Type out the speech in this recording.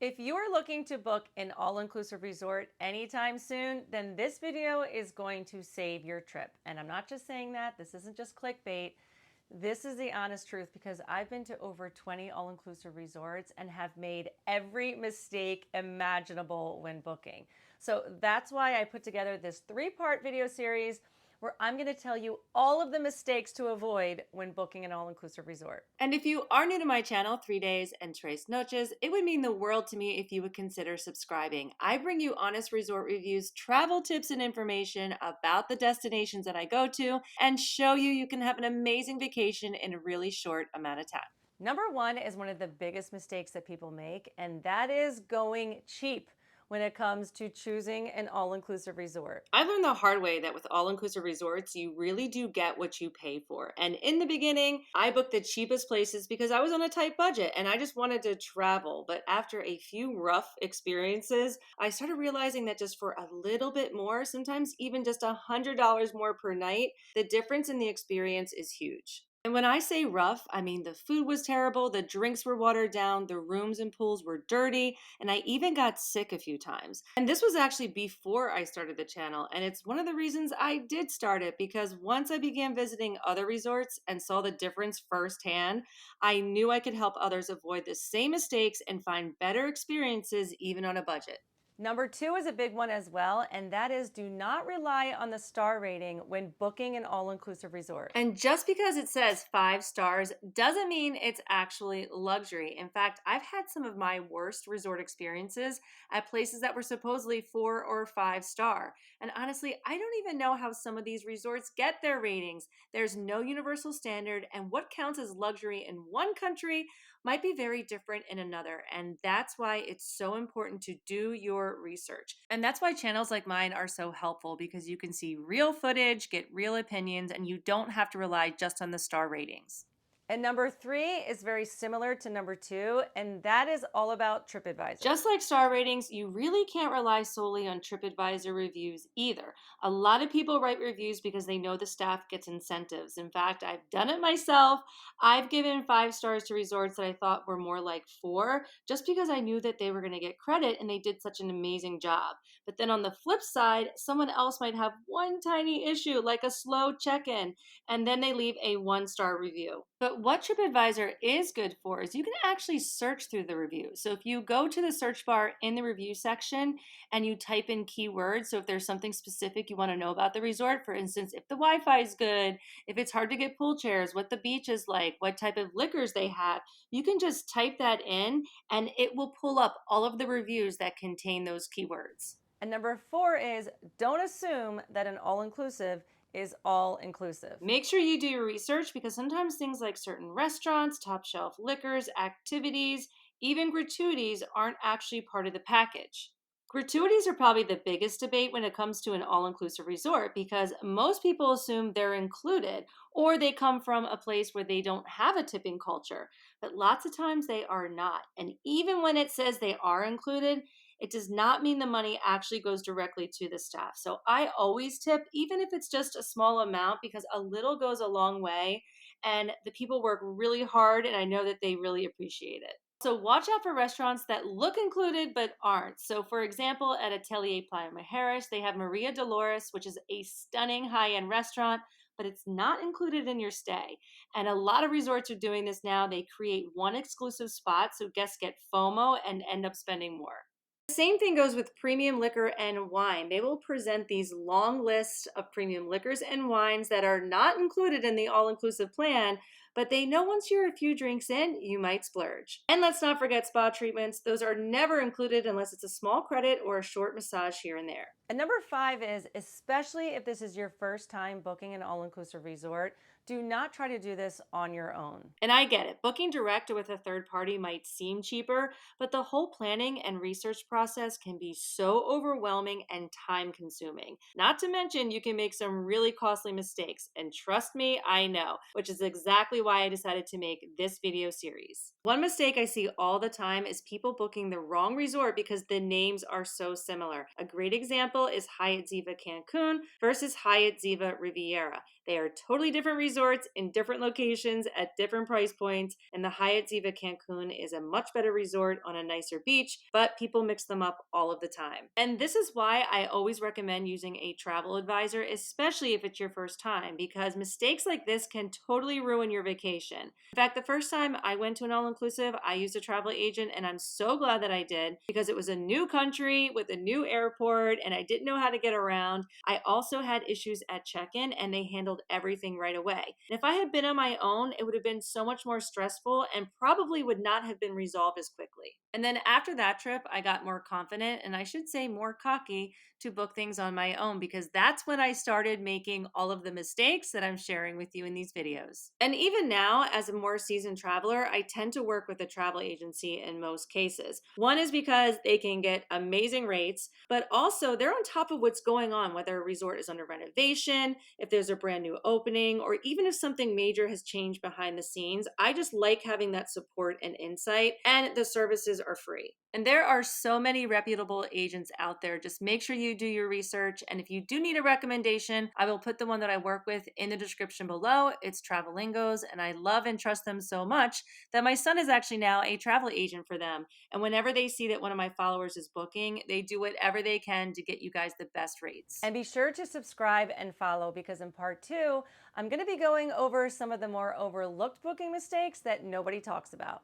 If you are looking to book an all-inclusive resort anytime soon, then this video is going to save your trip. And I'm not just saying that, this isn't just clickbait. This is the honest truth because I've been to over 20 all-inclusive resorts and have made every mistake imaginable when booking. So that's why I put together this 3-part video series where I'm going to tell you all of the mistakes to avoid when booking an all-inclusive resort. And if you are new to my channel, 3 days and tres noches, it would mean the world to me if you would consider subscribing. I bring you honest resort reviews, travel tips and information about the destinations that I go to, and show you can have an amazing vacation in a really short amount of time. Number one is one of the biggest mistakes that people make, and that is going cheap when it comes to choosing an all-inclusive resort. I learned the hard way that with all-inclusive resorts, you really do get what you pay for. And in the beginning, I booked the cheapest places because I was on a tight budget and I just wanted to travel. But after a few rough experiences, I started realizing that just for a little bit more, sometimes even just $100 more per night, the difference in the experience is huge. And when I say rough, I mean the food was terrible, the drinks were watered down, the rooms and pools were dirty, and I even got sick a few times. And this was actually before I started the channel, and it's one of the reasons I did start it because once I began visiting other resorts and saw the difference firsthand, I knew I could help others avoid the same mistakes and find better experiences even on a budget. Number two is a big one as well, and that is do not rely on the star rating when booking an all-inclusive resort. And just because it says 5 stars doesn't mean it's actually luxury. In fact, I've had some of my worst resort experiences at places that were supposedly 4 or 5 star. And honestly, I don't even know how some of these resorts get their ratings. There's no universal standard, and what counts as luxury in one country might be very different in another. And that's why it's so important to do your research. And that's why channels like mine are so helpful because you can see real footage, get real opinions, and you don't have to rely just on the star ratings. And number three is very similar to number two, and that is all about TripAdvisor. Just like star ratings, you really can't rely solely on TripAdvisor reviews either. A lot of people write reviews because they know the staff gets incentives. In fact, I've done it myself. I've given 5 stars to resorts that I thought were more like 4, just because I knew that they were going to get credit and they did such an amazing job. But then on the flip side, someone else might have one tiny issue, like a slow check-in, and then they leave a 1-star review. But what TripAdvisor is good for is you can actually search through the reviews. So if you go to the search bar in the review section and you type in keywords, so if there's something specific you want to know about the resort, for instance, if the Wi-Fi is good, if it's hard to get pool chairs, what the beach is like, what type of liquors they have, you can just type that in and it will pull up all of the reviews that contain those keywords. And number four is don't assume that an all-inclusive is all-inclusive. Make sure you do your research because sometimes things like certain restaurants, top shelf liquors, activities, even gratuities aren't actually part of the package. Gratuities are probably the biggest debate when it comes to an all inclusive resort because most people assume they're included or they come from a place where they don't have a tipping culture. But lots of times they are not. And even when it says they are included, it does not mean the money actually goes directly to the staff. So I always tip, even if it's just a small amount, because a little goes a long way and the people work really hard and I know that they really appreciate it. So watch out for restaurants that look included but aren't. So for example, at Atelier Playa Mujeres, they have Maria Dolores, which is a stunning high-end restaurant, but it's not included in your stay. And a lot of resorts are doing this now. They create one exclusive spot so guests get FOMO and end up spending more. The same thing goes with premium liquor and wine. They will present these long lists of premium liquors and wines that are not included in the all-inclusive plan, but they know once you're a few drinks in, you might splurge. And let's not forget spa treatments. Those are never included unless it's a small credit or a short massage here and there. And number five is, especially if this is your first time booking an all-inclusive resort, do not try to do this on your own. And I get it. Booking direct or with a third party might seem cheaper, but the whole planning and research process can be so overwhelming and time consuming. Not to mention, you can make some really costly mistakes. And trust me, I know, which is exactly why I decided to make this video series. One mistake I see all the time is people booking the wrong resort because the names are so similar. A great example is Hyatt Ziva Cancun versus Hyatt Ziva Riviera. They are totally different resorts resorts in different locations at different price points, and the Hyatt Ziva Cancun is a much better resort on a nicer beach, but people mix them up all of the time. And this is why I always recommend using a travel advisor, especially if it's your first time, because mistakes like this can totally ruin your vacation. In fact, the first time I went to an all-inclusive, I used a travel agent, and I'm so glad that I did because it was a new country with a new airport and I didn't know how to get around. I also had issues at check-in and they handled everything right away. And if I had been on my own, it would have been so much more stressful and probably would not have been resolved as quickly. And then after that trip, I got more confident and I should say more cocky to book things on my own because that's when I started making all of the mistakes that I'm sharing with you in these videos. And even now, as a more seasoned traveler, I tend to work with a travel agency in most cases. One is because they can get amazing rates, but also they're on top of what's going on, whether a resort is under renovation, if there's a brand new opening, or even if something major has changed behind the scenes. I just like having that support and insight, and the services are free. And there are so many reputable agents out there. Just make sure you do your research. And if you do need a recommendation, I will put the one that I work with in the description below. It's Travelingos, and I love and trust them so much that my son is actually now a travel agent for them. And whenever they see that one of my followers is booking, they do whatever they can to get you guys the best rates. And be sure to subscribe and follow because in part 2, I'm going to be going over some of the more overlooked booking mistakes that nobody talks about.